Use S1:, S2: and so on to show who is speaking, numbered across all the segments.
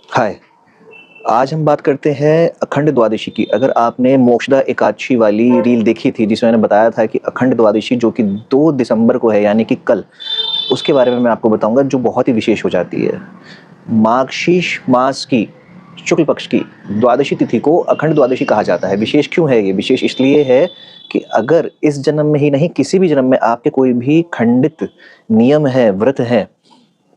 S1: हाय। आज हम बात करते हैं अखंड द्वादशी की। अगर आपने मोक्षदा एकादशी वाली रील देखी थी जिसमें मैंने बताया था कि अखंड द्वादशी जो कि 2 दिसंबर को है यानी कि कल, उसके बारे में मैं आपको बताऊंगा जो बहुत ही विशेष हो जाती है। मार्गशीर्ष मास की शुक्ल पक्ष की द्वादशी तिथि को अखंड द्वादशी कहा जाता है। विशेष क्यों है ये? विशेष इसलिए है कि अगर इस जन्म में ही नहीं किसी भी जन्म में आपके कोई भी खंडित नियम है, व्रत है,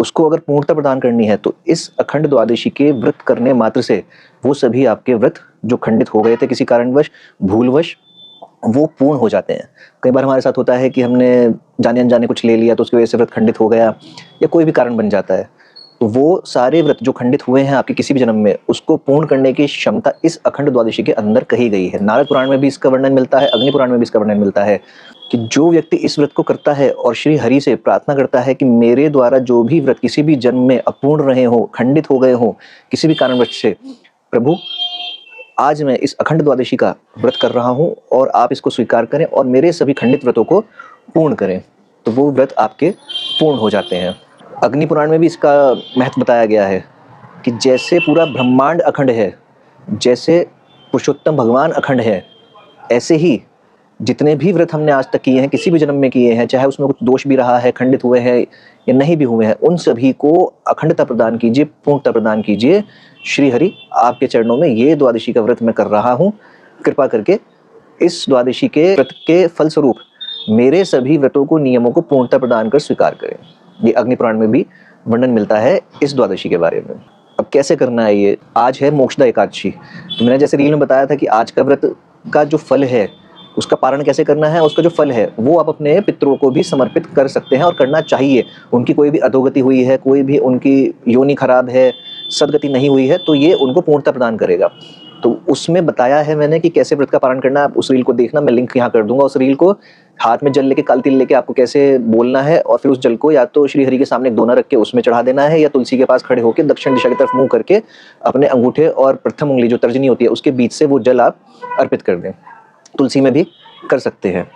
S1: उसको अगर पूर्णता प्रदान करनी है तो इस अखंड द्वादशी के व्रत करने मात्र से वो सभी आपके व्रत जो खंडित हो गए थे किसी कारणवश, भूलवश, वो पूर्ण हो जाते हैं। कई बार हमारे साथ होता है कि हमने जाने अनजाने कुछ ले लिया तो उसकी वजह से व्रत खंडित हो गया या कोई भी कारण बन जाता है। तो वो सारे व्रत जो खंडित हुए हैं आपके किसी भी जन्म में, उसको पूर्ण करने की क्षमता इस अखंड द्वादशी के अंदर कही गई है। नारद पुराण में भी इसका वर्णन मिलता है, अग्नि पुराण में भी इसका वर्णन मिलता है कि जो व्यक्ति इस व्रत को करता है और श्री हरि से प्रार्थना करता है कि मेरे द्वारा जो भी व्रत किसी भी जन्म में अपूर्ण रहे हो, खंडित हो गए हो किसी भी कारणवश से, प्रभु आज मैं इस अखंड द्वादशी का व्रत कर रहा हूँ और आप इसको स्वीकार करें और मेरे सभी खंडित व्रतों को पूर्ण करें, तो वो व्रत आपके पूर्ण हो जाते हैं। अग्नि पुराण में भी इसका महत्व बताया गया है कि जैसे पूरा ब्रह्मांड अखंड है, जैसे पुरुषोत्तम भगवान अखंड है, ऐसे ही जितने भी व्रत हमने आज तक किए हैं, किसी भी जन्म में किए हैं, चाहे उसमें कुछ दोष भी रहा है, खंडित हुए हैं या नहीं भी हुए हैं, उन सभी को अखंडता प्रदान कीजिए, पूर्णता प्रदान कीजिए। श्री हरि आपके चरणों में ये द्वादशी का व्रत मैं कर रहा हूँ, कृपा करके इस द्वादशी के व्रत के फलस्वरूप मेरे सभी व्रतों को, नियमों को पूर्णता प्रदान कर स्वीकार करें। ये अग्नि पुराण में भी वर्णन मिलता है इस द्वादशी के बारे में। अब कैसे करना है ये? आज है मोक्षदा एकादशी, तो मैंने जैसे रील में बताया था कि आज का व्रत का जो फल है उसका पारण कैसे करना है, उसका जो फल है वो आप अपने पितरों को भी समर्पित कर सकते हैं और करना चाहिए। उनकी कोई भी अधोगति हुई है, कोई भी उनकी योनि खराब है, सदगति नहीं हुई है, तो ये उनको पूर्णता प्रदान करेगा। तो उसमें बताया है मैंने कि कैसे व्रत का पारण करना है। आप उस रील को देखना, मैं लिंक यहाँ कर दूंगा। उस रील को हाथ में जल लेके, काल तिल लेके आपको कैसे बोलना है और फिर उस जल को या तो श्री हरि के सामने एक दोना रख के उसमें चढ़ा देना है या तुलसी के पास खड़े होकर दक्षिण दिशा की तरफ मुंह करके अपने अंगूठे और प्रथम उंगली जो तर्जनी होती है उसके बीच से वो जल आप अर्पित कर दें। तुलसी में भी कर सकते हैं।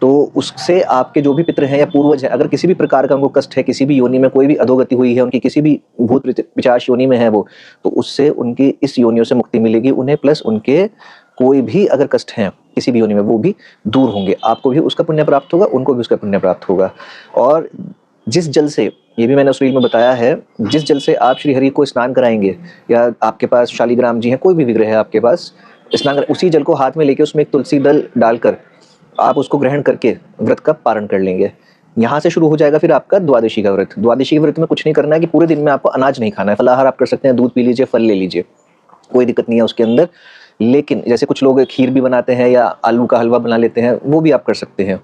S1: तो उससे आपके जो भी पितर हैं या पूर्वज हैं, अगर किसी भी प्रकार का उनको कष्ट है, किसी भी योनि में कोई भी अधोगति हुई है, उनकी किसी भी भूत पिशाच योनि में है वो, तो उससे उनकी इस योनियों से मुक्ति मिलेगी उन्हें, प्लस उनके कोई भी अगर कष्ट हैं किसी भी योनि में वो भी दूर होंगे। आपको भी उसका पुण्य प्राप्त होगा, उनको भी उसका पुण्य प्राप्त होगा। और जिस जल से, ये भी मैंने उस रील में बताया है, जिस जल से आप श्री हरि को स्नान कराएंगे या आपके पास शालिग्राम जी हैं, कोई भी विग्रह है आपके पास, स्नान कर उसी जल को हाथ में लेके उसमें एक तुलसी दल डालकर आप उसको ग्रहण करके व्रत का पारण कर लेंगे। यहाँ से शुरू हो जाएगा फिर आपका द्वादशी का व्रत। द्वादशी के व्रत में कुछ नहीं करना है कि पूरे दिन में आपको अनाज नहीं खाना है। फलाहार आप कर सकते हैं, दूध पी लीजिए, फल ले लीजिए, कोई दिक्कत नहीं है उसके अंदर। लेकिन जैसे कुछ लोग खीर भी बनाते हैं या आलू का हलवा बना लेते हैं, वो भी आप कर सकते हैं,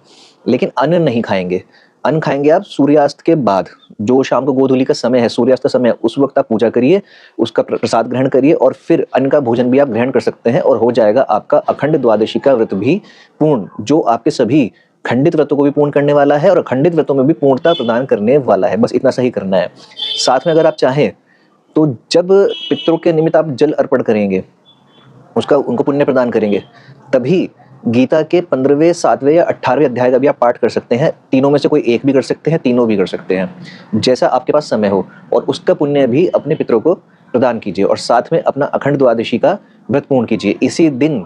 S1: लेकिन अन्न नहीं खाएंगे। अन्न खाएंगे आप सूर्यास्त के बाद, जो शाम को गोधूली का समय है, सूर्यास्त का समय, उस वक्त आप पूजा करिए, उसका प्रसाद ग्रहण करिए और फिर अन्न का भोजन भी आप ग्रहण कर सकते हैं और हो जाएगा आपका अखंड द्वादशी का व्रत भी पूर्ण, जो आपके सभी खंडित व्रतों को भी पूर्ण करने वाला है और अखंडित व्रतों में भी पूर्णता प्रदान करने वाला है। बस इतना सही करना है। साथ में अगर आप चाहें तो जब पितरों के निमित्त आप जल अर्पण करेंगे, उसका उनको पुण्य प्रदान करेंगे, तभी गीता के 15वें, 7वें या 18वें अध्याय का भी आप पाठ कर सकते हैं। तीनों में से कोई एक भी कर सकते हैं, तीनों भी कर सकते हैं, जैसा आपके पास समय हो, और उसका पुण्य भी अपने पितरों को प्रदान कीजिए और साथ में अपना अखंड द्वादशी का व्रत पूर्ण कीजिए। इसी दिन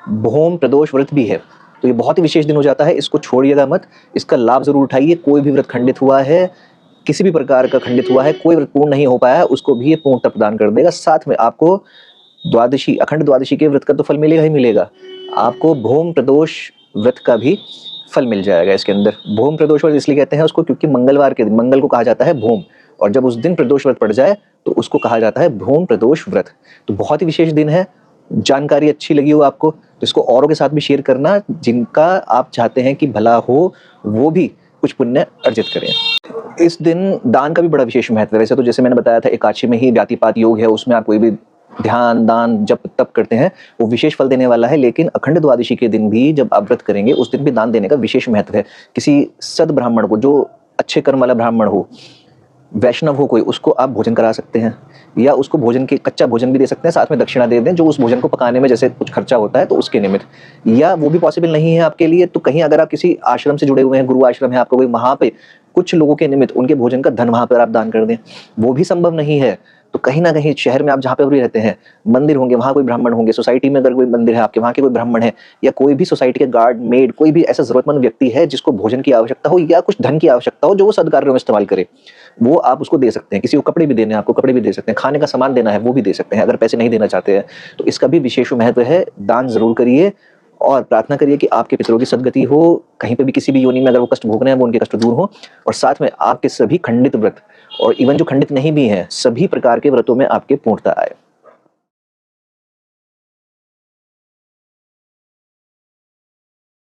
S1: भौम प्रदोष व्रत भी है, तो ये बहुत ही विशेष दिन हो जाता है, इसको छोड़िएगा मत, इसका लाभ जरूर उठाइए। कोई भी व्रत खंडित हुआ है, किसी भी प्रकार का खंडित हुआ है, कोई व्रत पूर्ण नहीं हो पाया है, उसको भी ये पूर्णता प्रदान कर देगा। साथ में आपको द्वादशी, अखंड द्वादशी के व्रत का तो फल मिलेगा ही मिलेगा, आपको भौम प्रदोष व्रत का भी फल मिल जाएगा इसके अंदर। भौम प्रदोष व्रत इसलिए कहते हैं उसको क्योंकि मंगलवार के दिन, मंगल को कहा जाता है भौम, और जब उस दिन प्रदोष व्रत पड़ जाए तो उसको कहा जाता है भौम प्रदोष व्रत। तो बहुत ही विशेष दिन है। जानकारी अच्छी लगी हो आपको तो इसको औरों के साथ भी शेयर करना, जिनका आप चाहते हैं कि भला हो, वो भी कुछ पुण्य अर्जित करें। इस दिन दान का भी बड़ा विशेष महत्व है। वैसे तो जैसे मैंने बताया था एकादशी में ही व्यातिपात योग है, उसमें आप कोई भी ध्यान, दान, जप, तप करते हैं, वो विशेष फल देने वाला है। लेकिन अखंड द्वादशी के दिन भी जब आप व्रत करेंगे, उस दिन भी दान देने का विशेष महत्व है। किसी सद ब्राह्मण को, जो अच्छे कर्म वाला ब्राह्मण हो, वैष्णव हो कोई, उसको आप भोजन करा सकते हैं या उसको भोजन के कच्चा भोजन भी दे सकते हैं, साथ में दक्षिणा दे दें, जो उस भोजन को पकाने में जैसे कुछ खर्चा होता है तो उसके निमित्त। या वो भी पॉसिबल नहीं है आपके लिए तो कहीं अगर आप किसी आश्रम से जुड़े हुए हैं, गुरु आश्रम है आपका कोई, वहां पे कुछ लोगों के निमित्त उनके भोजन का धन वहां पर आप दान कर दें, वो भी संभव नहीं है तो तो कहीं ना कहीं शहर में आप जहाँ पे भी रहते हैं, मंदिर होंगे, वहाँ कोई ब्राह्मण होंगे, सोसाइटी में अगर कोई मंदिर है आपके, वहाँ के कोई ब्राह्मण है, या कोई भी सोसाइटी के गार्ड मेड, कोई भी ऐसा जरूरतमंद व्यक्ति है जिसको भोजन की आवश्यकता हो या कुछ धन की आवश्यकता हो जो वो सदकार्यों में इस्तेमाल करे, वो आप उसको दे सकते हैं। किसी को कपड़े भी देने हैं, आपको कपड़े भी दे सकते हैं, खाने का सामान देना है वो भी दे सकते हैं, अगर पैसे नहीं देना चाहते हैं तो इसका भी विशेष महत्व है। दान जरूर करिए और प्रार्थना करिए कि आपके पितरों की सद्गति हो, कहीं पे भी किसी भी योनि में अगर वो कष्ट भोग रहे हैं वो उनके कष्ट दूर हो, और साथ में आपके सभी खंडित व्रत और इवन जो खंडित नहीं भी हैं सभी प्रकार के व्रतों में आपके पूर्णता आए।